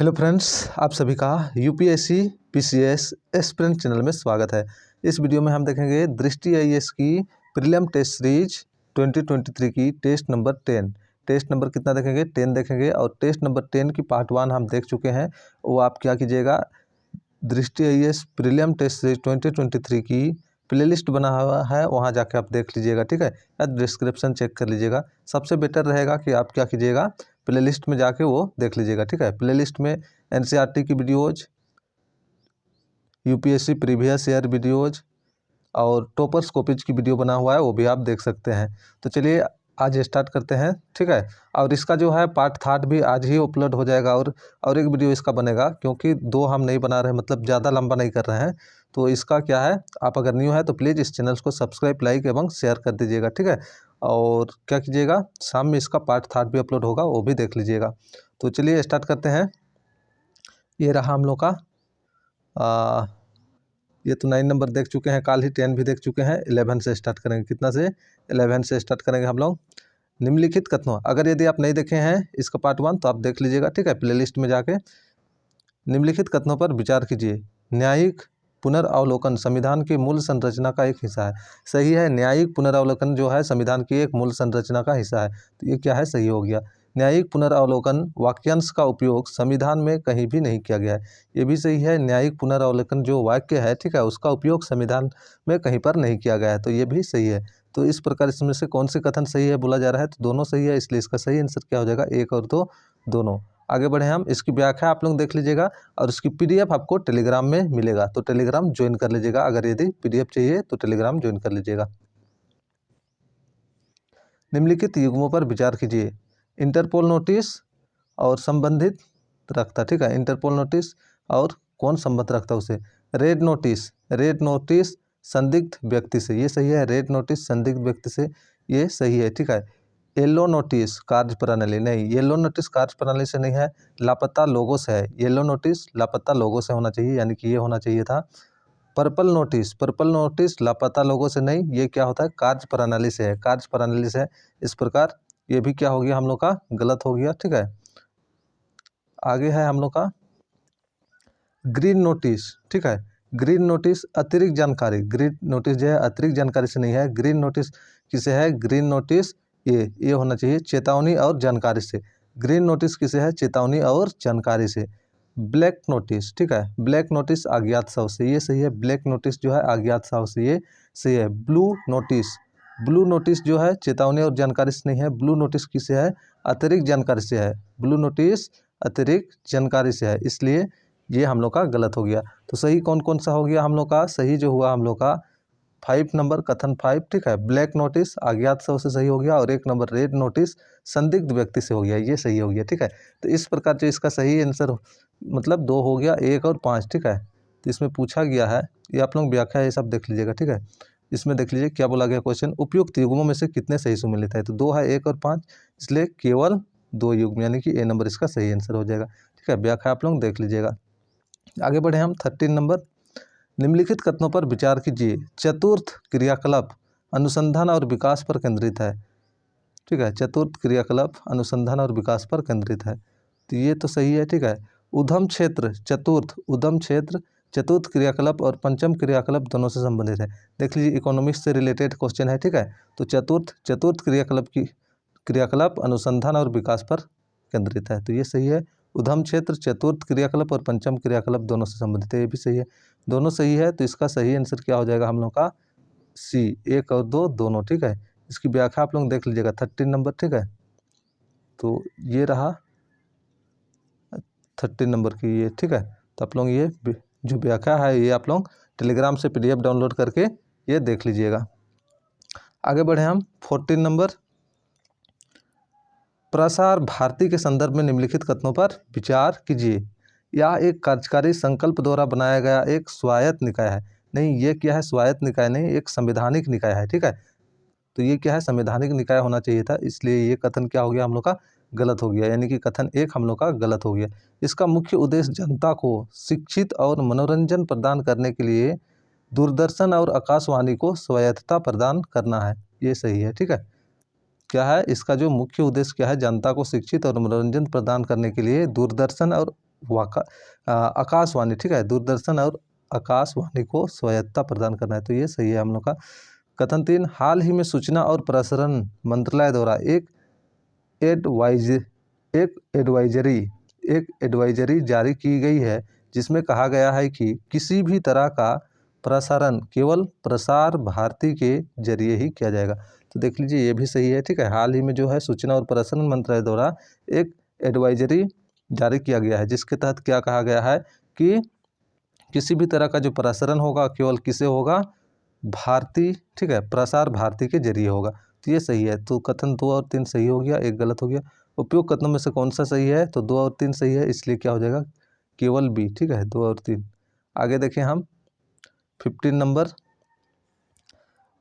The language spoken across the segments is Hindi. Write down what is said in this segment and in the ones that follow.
हेलो फ्रेंड्स, आप सभी का यूपीएससी पीसीएस एस्पिरेंट चैनल में स्वागत है। इस वीडियो में हम देखेंगे दृष्टि आईएएस की प्रीलिम टेस्ट सीरीज 2023 की टेस्ट नंबर 10। टेस्ट नंबर कितना देखेंगे? 10 देखेंगे। और टेस्ट नंबर 10 की पार्ट 1 हम देख चुके हैं। वो आप क्या कीजिएगा, दृष्टि आईएएस प्रीलिम टेस्ट सीरीज 2023 की प्लेलिस्ट बना हुआ है, वहाँ जाके आप देख लीजिएगा, ठीक है। या डिस्क्रिप्शन चेक कर लीजिएगा। सबसे बेटर रहेगा कि आप क्या कीजिएगा, प्लेलिस्ट में जाके वो देख लीजिएगा, ठीक है। प्लेलिस्ट में एनसीईआरटी की videos, UPSC previous year videos और टॉपर्स कॉपीज की वीडियो बना हुआ है, वो भी आप देख सकते हैं। तो चलिए आज स्टार्ट करते हैं, ठीक है। और इसका जो है पार्ट 3 भी आज ही अपलोड हो जाएगा और एक वीडियो इसका बनेगा, क्योंकि 2 हम नहीं बना रहे, मतलब ज़्यादा लंबा नहीं कर रहे हैं। तो इसका क्या है, आप अगर न्यू है तो प्लीज़ इस चैनल को सब्सक्राइब, लाइक एवं शेयर कर दीजिएगा, ठीक है। और क्या कीजिएगा, शाम में इसका पार्ट 3 भी अपलोड होगा, वो भी देख लीजिएगा। तो चलिए स्टार्ट करते हैं। ये रहा हम लोग का ये तो 9 नंबर देख चुके हैं, कल ही 10 भी देख चुके हैं। 11 से स्टार्ट करेंगे। कितना से? 11 से स्टार्ट करेंगे हम लोग। निम्नलिखित कथनों, अगर यदि आप नहीं देखे हैं इसका पार्ट 1 तो आप देख लीजिएगा, ठीक है, प्लेलिस्ट में जाके। निम्नलिखित कथनों पर विचार कीजिए। न्यायिक पुनरावलोकन संविधान की मूल संरचना का एक हिस्सा है। सही है, न्यायिक पुनरावलोकन जो है संविधान की एक मूल संरचना का हिस्सा है। तो ये क्या है, सही हो गया। न्यायिक पुनरावलोकन वाक्यांश का उपयोग संविधान में कहीं भी नहीं किया गया है। ये भी सही है। न्यायिक पुनरावलोकन जो वाक्य है, ठीक है, उसका उपयोग संविधान में कहीं पर नहीं किया गया है। तो ये भी सही है। तो इस प्रकार इसमें से कौन से कथन सही है बोला जा रहा है, तो दोनों सही है, इसलिए इसका सही आंसर क्या हो जाएगा, 1 और 2 दोनों। आगे बढ़े हम। इसकी व्याख्या आप लोग देख लीजिएगा और इसकी पीडीएफ आपको टेलीग्राम में मिलेगा, तो टेलीग्राम ज्वाइन कर लीजिएगा। अगर यदि पीडीएफ चाहिए तो टेलीग्राम ज्वाइन कर लीजिएगा। निम्नलिखित युग्मों पर विचार कीजिए। इंटरपोल नोटिस और संबंधित रखता, ठीक है। इंटरपोल नोटिस और कौन संबंध रखता उसे? रेड नोटिस, रेड नोटिस संदिग्ध व्यक्ति से, ये सही है। रेड नोटिस संदिग्ध व्यक्ति से, ये सही है, ठीक है। येलो नोटिस कार्य प्रणाली, नहीं, येलो नोटिस कार्य प्रणाली से नहीं है, लापता लोगों से है। येलो नोटिस लापता लोगों से होना चाहिए, यानी कि ये होना चाहिए था। पर्पल नोटिस, पर्पल नोटिस लापता लोगों से नहीं, ये क्या होता है, कार्य प्रणाली से है, कार्य प्रणाली से है। इस प्रकार ये भी क्या हो गया हम लोग का, गलत हो गया, ठीक है। आगे है हम लोग का ग्रीन नोटिस, ठीक है। ग्रीन नोटिस अतिरिक्त जानकारी, ग्रीन नोटिस जो है अतिरिक्त जानकारी से नहीं है। ग्रीन नोटिस किसे है? ग्रीन नोटिस ये होना चाहिए चेतावनी और जानकारी से। ग्रीन नोटिस किसे है? चेतावनी और जानकारी से। ब्लैक नोटिस, ठीक है, ब्लैक नोटिस अज्ञात साव से, ये सही है। ब्लैक नोटिस जो है अज्ञात साव से, ये सही है। ब्लू नोटिस, ब्लू नोटिस जो है चेतावनी और जानकारी से नहीं है। ब्लू नोटिस किसे है? अतिरिक्त जानकारी से है। ब्लू नोटिस अतिरिक्त जानकारी से है, इसलिए ये हम लोग का गलत हो गया। तो सही कौन कौन सा हो गया हम लोग का? सही जो हुआ हम लोग का 5 नंबर कथन 5, ठीक है। ब्लैक नोटिस अज्ञात साव से सही हो गया, और 1 नंबर रेड नोटिस संदिग्ध व्यक्ति से हो गया, ये सही हो गया, ठीक है। तो इस प्रकार जो इसका सही आंसर मतलब 2 हो गया, 1 और 5, ठीक है। तो इसमें पूछा गया है, ये आप लोग व्याख्या ये सब देख लीजिएगा, ठीक है। इसमें देख लीजिए क्या बोला गया क्वेश्चन, उपयुक्त युग्मों में से कितने सही सुमेलित है? तो 2 है, 1 और 5, इसलिए केवल 2 युग्म, यानी कि ए नंबर इसका सही आंसर हो जाएगा, ठीक है। व्याख्या आप लोग देख लीजिएगा। आगे बढ़े हम 13 नंबर। निम्नलिखित कथनों पर विचार कीजिए। चतुर्थ क्रियाकलाप अनुसंधान और विकास पर केंद्रित है, ठीक है। चतुर्थ क्रियाकलाप अनुसंधान और विकास पर केंद्रित है, तो ये तो सही है, ठीक है। उद्यम क्षेत्र चतुर्थ, उद्यम क्षेत्र चतुर्थ क्रियाकलाप और पंचम क्रियाकलाप दोनों से संबंधित है। देख लीजिए इकोनॉमिक्स से रिलेटेड क्वेश्चन है, ठीक है। तो चतुर्थ क्रियाकलाप अनुसंधान और विकास पर केंद्रित है, तो ये सही है। उद्यम क्षेत्र चतुर्थ क्रियाकलाप और पंचम क्रियाकलाप दोनों से संबंधित है, ये भी सही है, दोनों सही है। तो इसका सही आंसर क्या हो जाएगा हम लोग का? सी, 1 और 2 दोनों, ठीक है। इसकी व्याख्या आप लोग देख लीजिएगा 13 नंबर, ठीक है। तो ये रहा 13 नंबर की ये, ठीक है। तो आप लोग ये जो व्याख्या है ये आप लोग टेलीग्राम से पीडीएफ डाउनलोड करके ये देख लीजिएगा। आगे बढ़े हम 14 नंबर। प्रसार भारती के संदर्भ में निम्नलिखित कथनों पर विचार कीजिए। यह एक कार्यकारी संकल्प द्वारा बनाया गया एक स्वायत्त निकाय है। नहीं, ये क्या है, स्वायत्त निकाय नहीं, एक संवैधानिक निकाय है, ठीक है। तो ये क्या है, संवैधानिक निकाय होना चाहिए था, इसलिए ये कथन क्या हो गया हम लोग का, गलत हो गया, यानी कि कथन 1 हम लोग का गलत हो गया। इसका मुख्य उद्देश्य जनता को शिक्षित और मनोरंजन प्रदान करने के लिए दूरदर्शन और आकाशवाणी को स्वायत्तता प्रदान करना है, ये सही है, ठीक है। क्या है इसका जो मुख्य उद्देश्य क्या है, जनता को शिक्षित और मनोरंजन प्रदान करने के लिए दूरदर्शन और आकाशवाणी, ठीक है, दूरदर्शन और आकाशवाणी को स्वायत्तता प्रदान करना है, तो ये सही है हम लोग का। कथन 3, हाल ही में सूचना और प्रसारण मंत्रालय द्वारा एक एडवाइजरी जारी की गई है जिसमें कहा गया है कि किसी भी तरह का प्रसारण केवल प्रसार भारती के जरिए ही किया जाएगा। तो देख लीजिए ये भी सही है, ठीक है। हाल ही में जो है सूचना और प्रसारण मंत्रालय द्वारा एक एडवाइजरी जारी किया गया है जिसके तहत क्या कहा गया है कि किसी भी तरह का जो प्रसारण होगा केवल किसे होगा, भारती, ठीक है, प्रसार भारती के जरिए होगा। तो ये सही है। तो कथन 2 और 3 सही हो गया, एक गलत हो गया। उपयुक्त कथनों में से कौन सा सही है, तो 2 और 3 सही है, इसलिए क्या हो जाएगा, केवल बी, ठीक है, 2 और 3। आगे देखें हम 15 नंबर,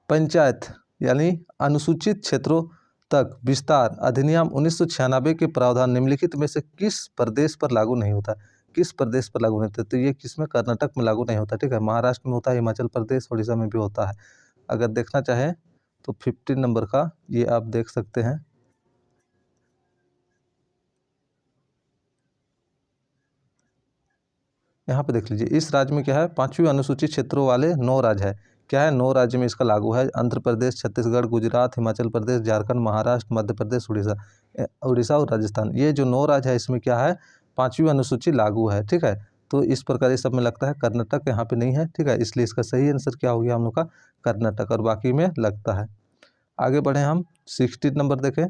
पंचायत यानी अनुसूचित क्षेत्रों तक विस्तार अधिनियम 1996 के प्रावधान निम्नलिखित में से किस प्रदेश पर लागू नहीं होता। किस प्रदेश पर लागू नहीं होता, तो ये किस में, कर्नाटक में लागू नहीं होता, ठीक है। महाराष्ट्र में होता है, हिमाचल प्रदेश, उड़ीसा में भी होता है। अगर देखना चाहें तो 15 नंबर का ये आप देख सकते हैं। यहाँ पे देख लीजिए, इस राज्य में क्या है, 5वीं अनुसूचित क्षेत्रों वाले 9 राज्य है। क्या है, 9 राज्य में इसका लागू है। आंध्र प्रदेश, छत्तीसगढ़, गुजरात, हिमाचल प्रदेश, झारखंड, महाराष्ट्र, मध्य प्रदेश, उड़ीसा और राजस्थान। ये जो 9 राज्य है इसमें क्या है, 5वीं अनुसूची लागू है, ठीक है। तो इस प्रकार ये सब में लगता है, कर्नाटक यहाँ पे नहीं है, ठीक है, इसलिए इसका सही आंसर क्या हो गया हम लोग का, कर्नाटक, और बाकी में लगता है। आगे बढ़े हम 16 नंबर देखें।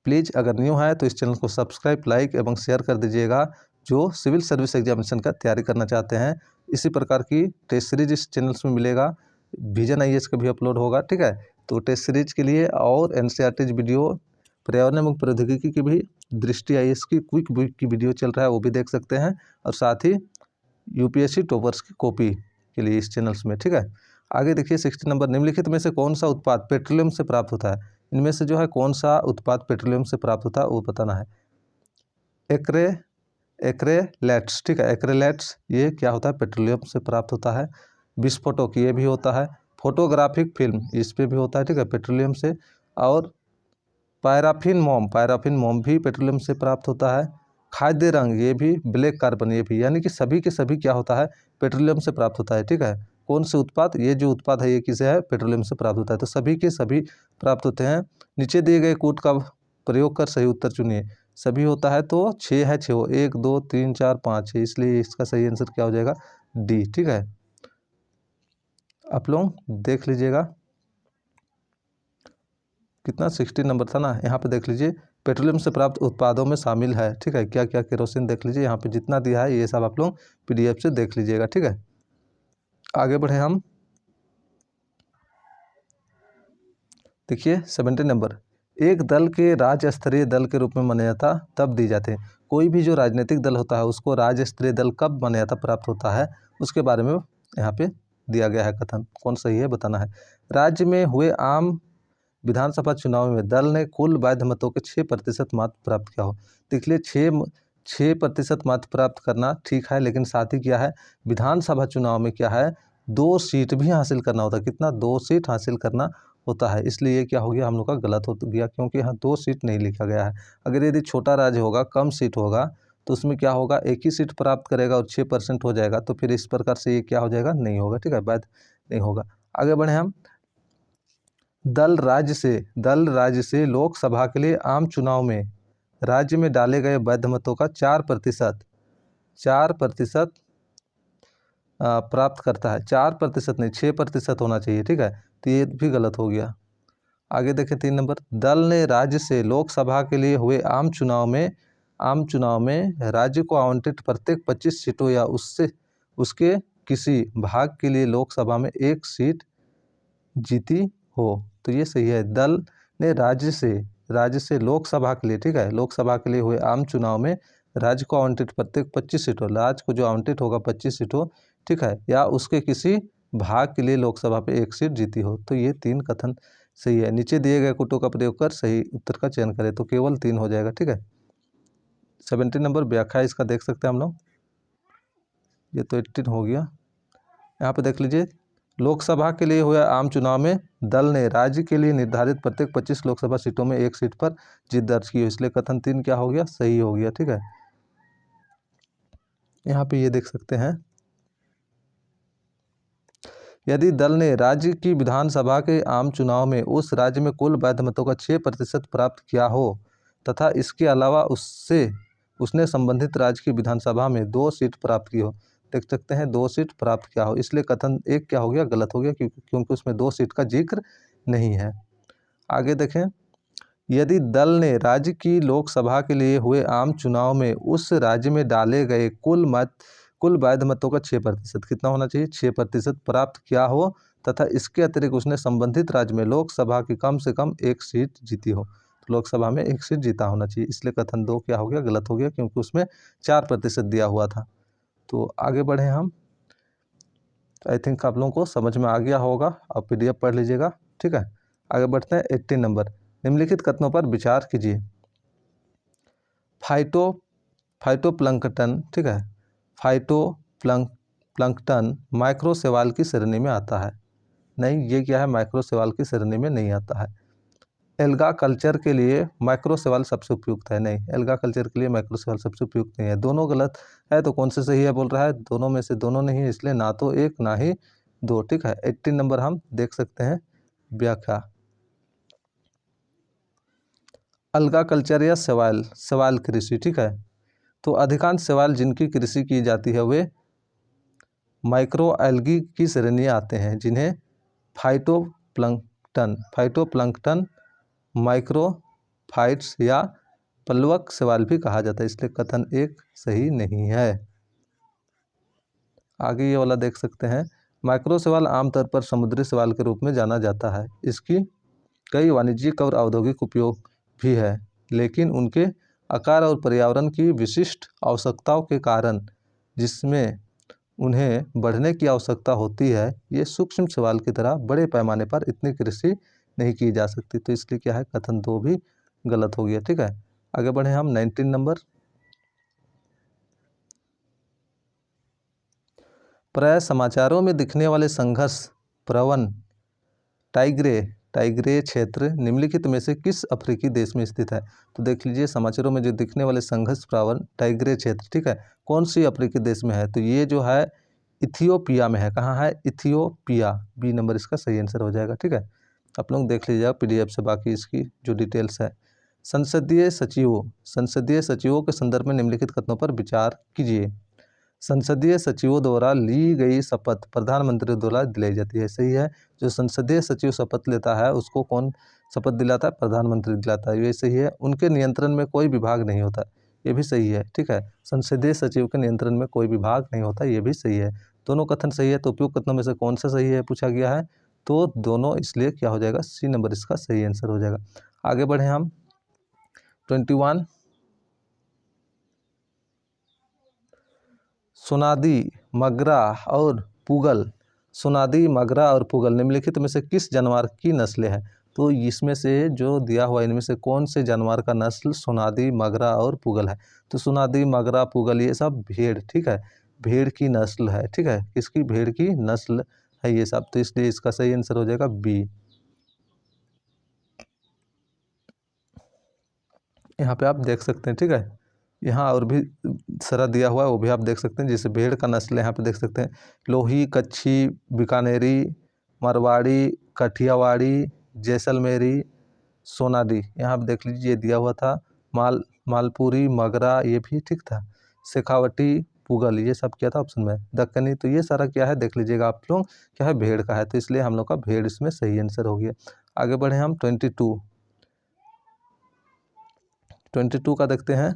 प्लीज़ अगर न्यू है तो इस चैनल को सब्सक्राइब, लाइक एवं शेयर कर दीजिएगा जो सिविल सर्विस एग्जामिनेशन का तैयारी करना चाहते हैं। इसी प्रकार की टेस्ट सीरीज इस चैनल्स में मिलेगा, विजन आईएएस का भी अपलोड होगा, ठीक है। तो टेस्ट सीरीज के लिए और एनसीईआरटी वीडियो, पर्यावरण एवं प्रौद्योगिकी की भी, दृष्टि आईएएस की क्विक बुक की वीडियो चल रहा है, वो भी देख सकते हैं, और साथ ही यूपीएससी टॉपर्स की कॉपी के लिए इस चैनल्स में, ठीक है। आगे देखिए 60 नंबर, निम्नलिखित में से कौन सा उत्पाद पेट्रोलियम से प्राप्त होता है। इनमें से जो है कौन सा उत्पाद पेट्रोलियम से प्राप्त होता है वो बताना है। एक्रेलेट्स, ठीक है, एक्रेलेट्स ये क्या होता है, पेट्रोलियम से प्राप्त होता है। विस्फोटक ये भी होता है। फोटोग्राफिक फिल्म इस पे भी होता है, ठीक है, पेट्रोलियम से। और पैराफिन मोम भी पेट्रोलियम से प्राप्त होता है। खाद्य रंग ये भी, ब्लैक कार्बन ये भी, यानी कि सभी के सभी क्या होता है, पेट्रोलियम से प्राप्त होता है, ठीक है। कौन से उत्पाद, ये जो उत्पाद है ये किसे है, पेट्रोलियम से प्राप्त होता है। तो सभी के सभी प्राप्त होते हैं। नीचे दिए गए कोड का प्रयोग कर सही उत्तर चुनिए। सभी होता है तो 6 है, 6 1 2 3 4 5 है, इसलिए इसका सही आंसर क्या हो जाएगा, डी, ठीक है। आप लोग देख लीजिएगा कितना 16 नंबर था ना। यहाँ पे देख लीजिए पेट्रोलियम से प्राप्त उत्पादों में शामिल है, ठीक है, क्या क्या, केरोसिन देख लीजिए, यहाँ पे जितना दिया है ये सब आप लोग पीडीएफ से देख लीजिएगा, ठीक है। आगे बढ़े हम, देखिए 17 नंबर, एक दल के राज्य स्तरीय दल के रूप में मान्यता तब दी जाती है। कोई भी जो राजनीतिक दल होता है उसको राज्य स्तरीय दल कब मान्यता प्राप्त होता है उसके बारे में यहाँ पे दिया गया है कथन, कौन सही है बताना है। राज्य में हुए आम विधानसभा चुनाव में दल ने कुल वैध मतों के 6% मत प्राप्त किया हो। देख लिए 6% मत प्राप्त करना ठीक है, लेकिन साथ ही क्या है, विधानसभा चुनाव में क्या है, 2 सीट भी हासिल करना होता है। कितना, 2 सीट हासिल करना होता है, इसलिए ये क्या हो गया हम लोग का गलत हो गया, क्योंकि यहाँ 2 सीट नहीं लिखा गया है। अगर यदि छोटा राज्य होगा, कम सीट होगा, तो उसमें क्या होगा, एक ही सीट प्राप्त करेगा और 6% हो जाएगा, तो फिर इस प्रकार से ये क्या हो जाएगा, नहीं होगा, ठीक है, वैध नहीं होगा। आगे बढ़े हम, दल राज्य से लोकसभा के लिए आम चुनाव में राज्य में डाले गए वैध मतों का 4% प्राप्त करता है। 4% नहीं, 6% होना चाहिए, ठीक है, तो ये भी गलत हो गया। आगे देखें 3 नंबर, दल ने राज्य से लोकसभा के लिए हुए आम चुनाव में राज्य को आवंटित प्रत्येक 25 सीटों या उसके किसी भाग के लिए लोकसभा में 1 सीट जीती हो, तो ये सही है। दल ने राज्य से लोकसभा के लिए, ठीक है, लोकसभा के लिए हुए आम चुनाव में राज्य को आवंटित प्रत्येक 25 सीटों, राज्य को जो आवंटित होगा 25 सीटों, ठीक है, या उसके किसी भाग के लिए लोकसभा पे 1 सीट जीती हो, तो ये 3 कथन सही है। नीचे दिए गए कोटों का प्रयोग कर सही उत्तर का चयन करें, तो केवल 3 हो जाएगा, ठीक है। 17 नंबर व्याख्या इसका देख सकते हैं हम लोग, ये तो 18 हो गया। यहाँ पे देख लीजिए, लोकसभा के लिए हुए आम चुनाव में दल ने राज्य के लिए निर्धारित प्रत्येक 25 लोकसभा सीटों में 1 सीट पर जीत दर्ज की हो, इसलिए कथन 3 क्या हो गया, सही हो गया, ठीक है। यहाँ पे ये देख सकते हैं, यदि दल ने राज्य की विधानसभा के आम चुनाव में उस राज्य में कुल वैध मतों का 6% प्राप्त किया हो तथा इसके अलावा उसने संबंधित राज्य की विधानसभा में 2 सीट प्राप्त की हो। देख सकते हैं 2 सीट प्राप्त किया हो, इसलिए कथन एक क्या हो गया, गलत हो गया, क्योंकि उसमें 2 सीट का जिक्र नहीं है। आगे देखें, यदि दल ने राज्य की लोकसभा के लिए हुए आम चुनाव में उस राज्य में डाले गए कुल वैध मतों का 6%, कितना होना चाहिए, 6% प्राप्त किया हो तथा इसके अतिरिक्त उसने संबंधित राज्य में लोकसभा की कम से कम 1 सीट जीती हो। तो लोकसभा में 1 सीट जीता होना चाहिए, इसलिए कथन 2 क्या हो गया, गलत हो गया, क्योंकि उसमें 4% दिया हुआ था। तो आगे बढ़े हम, आई थिंक आप लोगों को समझ में आ गया होगा, आप PDF पढ़ लीजिएगा, ठीक है। आगे बढ़ते हैं 18 नंबर, निम्नलिखित कथनों पर विचार कीजिए। फाइटोप्लैंक्टन, ठीक है, फाइटोप्लैंक्टन माइक्रोशैवाल की श्रेणी में आता है। नहीं, ये क्या है, माइक्रोशैवाल की श्रेणी में नहीं आता है। एल्गा कल्चर के लिए माइक्रोशैवाल सबसे उपयुक्त है। नहीं, एल्गा कल्चर के लिए माइक्रोशैवाल सबसे उपयुक्त नहीं है। दोनों गलत है, तो कौन से सही है बोल रहा है, दोनों में से दोनों नहीं है, इसलिए ना तो 1 ना ही 2, ठीक है। 18 नंबर हम देख सकते हैं, व्याख्या। अलगा कल्चर या शैवाल कृषि, ठीक है, तो अधिकांश शैवाल जिनकी कृषि की जाती है वे माइक्रो एल्गी की श्रेणी आते हैं, जिन्हें फाइटोप्लैंक्टन माइक्रोफाइट्स या पल्वक शैवाल भी कहा जाता है, इसलिए कथन 1 सही नहीं है। आगे ये वाला देख सकते हैं, माइक्रोशैवाल आमतौर पर समुद्री शैवाल के रूप में जाना जाता है। इसकी कई वाणिज्यिक और औद्योगिक उपयोग भी है, लेकिन उनके आकार और पर्यावरण की विशिष्ट आवश्यकताओं के कारण, जिसमें उन्हें बढ़ने की आवश्यकता होती है, ये सूक्ष्म शैवाल की तरह बड़े पैमाने पर इतनी कृषि नहीं की जा सकती। तो इसलिए क्या है, कथन 2 भी गलत हो गया, ठीक है। आगे बढ़े हम 19 नंबर, प्राय समाचारों में दिखने वाले संघर्ष प्रवण टाइग्रे क्षेत्र निम्नलिखित में से किस अफ्रीकी देश में स्थित है। तो देख लीजिए, समाचारों में जो दिखने वाले संघर्ष प्रवण टाइग्रे क्षेत्र, ठीक है, कौन सी अफ्रीकी देश में है, तो ये जो है इथियोपिया में है। कहाँ है, इथियोपिया, बी नंबर इसका सही आंसर हो जाएगा, ठीक है। आप लोग देख लीजिएगा PDF से बाकी इसकी जो डिटेल्स है। संसदीय सचिवों के संदर्भ में निम्नलिखित कथनों पर विचार कीजिए। संसदीय सचिवों द्वारा ली गई शपथ प्रधानमंत्री द्वारा दिलाई जाती है। सही है, जो संसदीय सचिव शपथ लेता है उसको कौन शपथ दिलाता है, प्रधानमंत्री दिलाता है, ये सही है। उनके नियंत्रण में कोई विभाग नहीं होता, ये भी सही है, ठीक है। संसदीय सचिव के नियंत्रण में कोई विभाग नहीं होता, ये भी सही है। दोनों कथन सही है, तो उपयुक्त कथनों में से कौन सा सही है पूछा गया है, तो दोनों, इसलिए क्या हो जाएगा, C नंबर इसका सही आंसर हो जाएगा। आगे बढ़े हम 21, सोनादी मगरा और पुगल निम्नलिखित में से किस जानवर की नस्लें हैं। तो इसमें से जो दिया हुआ इनमें से कौन से जानवर का नस्ल सोनादी मगरा और पुगल है, तो सोनादी मगरा पुगल ये सब भेड़, ठीक है, भेड़ की नस्ल है, ठीक है, किसकी, भेड़ की नस्ल है ये सब, तो इसलिए इसका सही आंसर हो जाएगा B। यहाँ पे आप देख सकते हैं, ठीक है, यहाँ और भी सारा दिया हुआ है, वो भी आप देख सकते हैं। जैसे भेड़ का नस्ल यहाँ पे देख सकते हैं, लोही, कच्छी, बीकानेरी, मारवाड़ी, कठियावाड़ी, जैसलमेरी, सोनादी। यहाँ पे देख लीजिए, ये दिया हुआ था, मालपुरी, मगरा, ये भी ठीक था, शेखावटी, पुगल, ये सब क्या था ऑप्शन में, दक्कनी। तो ये सारा क्या है, देख लीजिएगा आप लोग, क्या है, भेड़ का है, तो इसलिए हम लोग का भेड़ इसमें सही आंसर हो गया। आगे बढ़े हम 22 का देखते हैं।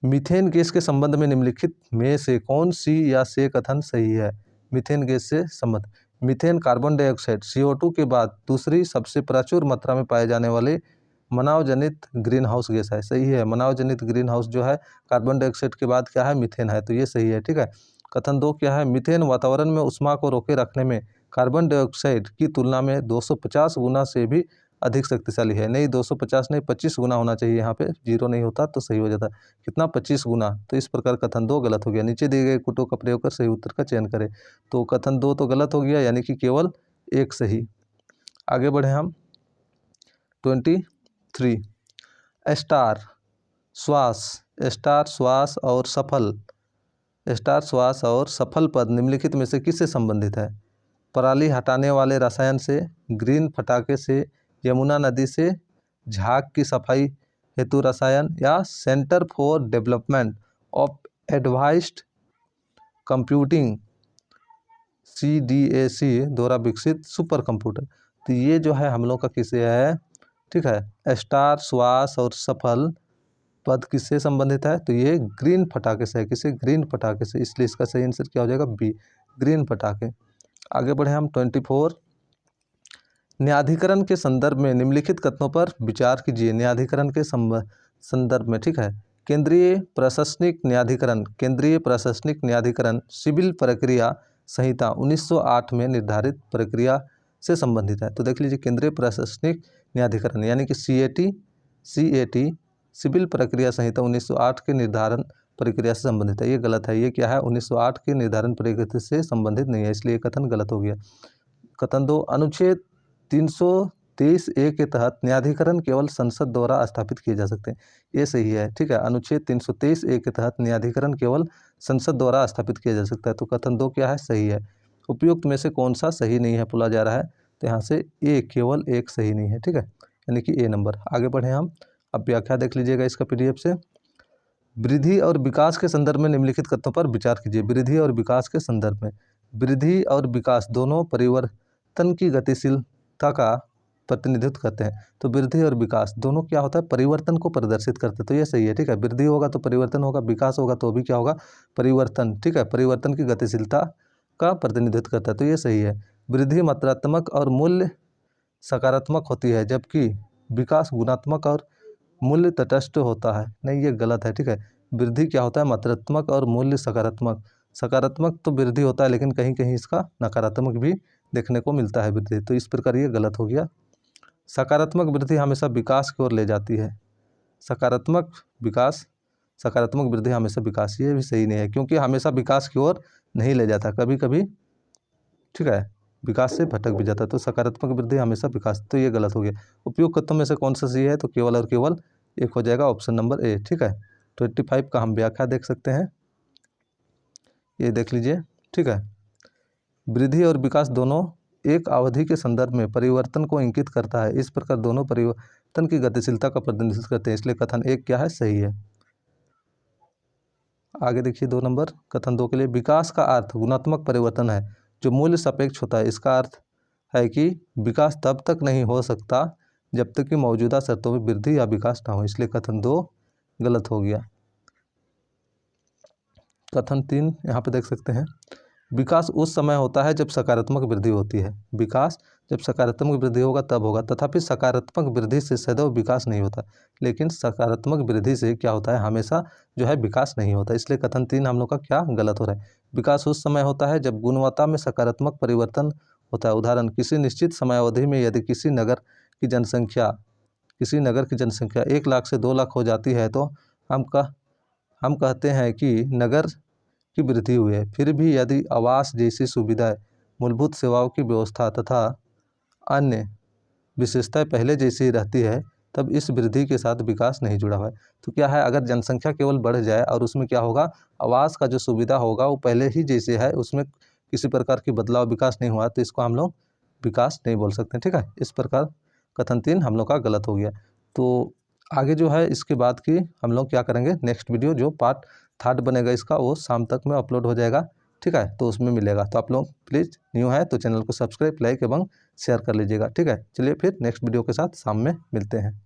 मीथेन गैस के संबंध में निम्नलिखित में से कौन सी या से कथन सही है। मीथेन गैस से संबंध, मीथेन कार्बन डाइऑक्साइड CO2 के बाद दूसरी सबसे प्रचुर मात्रा में पाए जाने वाले मनाव जनित ग्रीन हाउस गैस है। सही है, मनाव जनित ग्रीन हाउस जो है कार्बन डाइऑक्साइड के बाद क्या है, मीथेन है, तो ये सही है, ठीक है। कथन 2 क्या है, मीथेन वातावरण में ऊष्मा को रोके रखने में कार्बन डाइऑक्साइड की तुलना में 250 गुना से भी अधिक शक्तिशाली है। नहीं, 250 नहीं, 25 गुना होना चाहिए, यहाँ पे 0 नहीं होता तो सही हो जाता, कितना, 25 गुना। तो इस प्रकार कथन 2 गलत हो गया। नीचे दिए गए कुटों का प्रयोग कर सही उत्तर का चयन करें। तो कथन 2 तो गलत हो गया, यानी कि केवल 1 सही। आगे बढ़े हम 23, श्वास, स्टार श्वास और सफल, स्टार श्वास और सफल पद निम्नलिखित में से किससे संबंधित है? पराली हटाने वाले रसायन से, ग्रीन पटाखे से, यमुना नदी से, झाग की सफाई हेतु रसायन, या centre for development of advanced computing CDAC द्वारा विकसित सुपर कंप्यूटर। तो ये जो है हम लोग का किससे है? ठीक है, स्टार श्वास और सफल पद किससे संबंधित है? तो ये ग्रीन पटाखे से है। किससे? ग्रीन पटाखे से। इसलिए इसका सही आंसर क्या हो जाएगा? बी, ग्रीन पटाखे। आगे बढ़े हम 24। न्यायाधिकरण के संदर्भ में निम्नलिखित कथनों पर विचार कीजिए। न्यायाधिकरण के संदर्भ में, ठीक है, केंद्रीय प्रशासनिक न्यायाधिकरण, केंद्रीय प्रशासनिक न्यायाधिकरण सिविल प्रक्रिया संहिता 1908 में निर्धारित प्रक्रिया से संबंधित है। तो देख लीजिए, केंद्रीय प्रशासनिक न्यायाधिकरण यानी कि CAT सिविल प्रक्रिया संहिता 1908 के निर्धारण प्रक्रिया से संबंधित है। ये गलत है। ये क्या है? 1908 के निर्धारण प्रक्रिया से संबंधित नहीं है, इसलिए कथन गलत हो गया। कथन 2, अनुच्छेद 323A के तहत न्यायाधिकरण केवल संसद द्वारा स्थापित किए जा सकते हैं। ये सही है, ठीक है। अनुच्छेद 323A के तहत न्यायाधिकरण केवल संसद द्वारा स्थापित किया जा सकता है। तो कथन 2 क्या है? सही है। उपयुक्त में से कौन सा सही नहीं है बोला जा रहा है? तो यहाँ से ए, केवल एक सही नहीं है, ठीक है, यानी कि ए नंबर। आगे बढ़े हम। अब व्याख्या देख लीजिएगा इसका PDF से। वृद्धि और विकास के संदर्भ में निम्नलिखित कथनों पर विचार कीजिए। वृद्धि और विकास के संदर्भ में, वृद्धि और विकास दोनों परिवर्तन की गतिशीलता का प्रतिनिधित्व करते हैं। तो वृद्धि और विकास दोनों क्या होता है? परिवर्तन को प्रदर्शित करते हैं। तो ये सही है, ठीक है। वृद्धि होगा तो परिवर्तन होगा, विकास होगा तो भी क्या होगा? परिवर्तन, ठीक है। परिवर्तन की गतिशीलता का प्रतिनिधित्व करता है, तो ये सही है। वृद्धि मात्रात्मक और मूल्य सकारात्मक होती है, जबकि विकास गुणात्मक और मूल्य तटस्थ होता है। नहीं, ये गलत है, ठीक है। वृद्धि क्या होता है? मात्रात्मक और मूल्य सकारात्मक। सकारात्मक तो वृद्धि होता है, लेकिन कहीं कहीं इसका नकारात्मक भी देखने को मिलता है वृद्धि। तो इस प्रकार ये गलत हो गया। सकारात्मक वृद्धि हमेशा विकास की ओर ले जाती है। सकारात्मक विकास, सकारात्मक वृद्धि हमेशा विकास, ये भी सही नहीं है, क्योंकि हमेशा विकास की ओर नहीं ले जाता, कभी कभी, ठीक है, विकास से भटक भी जाता है। तो सकारात्मक वृद्धि हमेशा विकास, तो ये गलत हो गया। उपयुक्त कथनों में से कौन सा सही है? तो केवल और केवल एक हो जाएगा, ऑप्शन नंबर ए, ठीक है। 25 का हम व्याख्या देख सकते हैं, ये देख लीजिए, ठीक है। वृद्धि और विकास दोनों एक अवधि के संदर्भ में परिवर्तन को इंगित करता है। इस प्रकार दोनों परिवर्तन की गतिशीलता का प्रतिनिधित्व करते हैं, इसलिए कथन 1 क्या है? सही है। आगे देखिए 2 नंबर, कथन 2 के लिए, विकास का अर्थ गुणात्मक परिवर्तन है जो मूल्य सापेक्ष होता है। इसका अर्थ है कि विकास तब तक नहीं हो सकता जब तक कि मौजूदा शर्तों में वृद्धि या विकास ना हो, इसलिए कथन 2 गलत हो गया। कथन 3 यहाँ पे देख सकते हैं, विकास उस समय होता है जब सकारात्मक वृद्धि होती है। विकास जब सकारात्मक वृद्धि होगा तब होगा, तथापि सकारात्मक वृद्धि से सदैव विकास नहीं होता। लेकिन सकारात्मक वृद्धि से क्या होता है? हमेशा जो है विकास नहीं होता, इसलिए कथन 3 हम लोग का क्या गलत हो रहा है? विकास उस समय होता है जब गुणवत्ता में सकारात्मक परिवर्तन होता है। उदाहरण, किसी निश्चित समयावधि में यदि किसी नगर की जनसंख्या 1 लाख से 2 लाख हो जाती है, तो हम कहते हैं कि नगर की वृद्धि हुई है। फिर भी यदि आवास जैसी सुविधाएं, मूलभूत सेवाओं की व्यवस्था तथा अन्य विशेषताएं पहले जैसी रहती है, तब इस वृद्धि के साथ विकास नहीं जुड़ा हुआ है। तो क्या है? अगर जनसंख्या केवल बढ़ जाए और उसमें क्या होगा? आवास का जो सुविधा होगा वो पहले ही जैसे है, उसमें किसी प्रकार की बदलाव विकास नहीं हुआ, तो इसको हम लोग विकास नहीं बोल सकते, ठीक है। इस प्रकार कथन 3 हम लोग का गलत हो गया। तो आगे जो है इसके बाद की हम लोग क्या करेंगे, नेक्स्ट वीडियो जो पार्ट 3 बनेगा इसका, वो शाम तक में अपलोड हो जाएगा, ठीक है। तो उसमें मिलेगा। तो आप लोग प्लीज़ न्यू है तो चैनल को सब्सक्राइब, लाइक एवं शेयर कर लीजिएगा, ठीक है। चलिए फिर नेक्स्ट वीडियो के साथ शाम में मिलते हैं।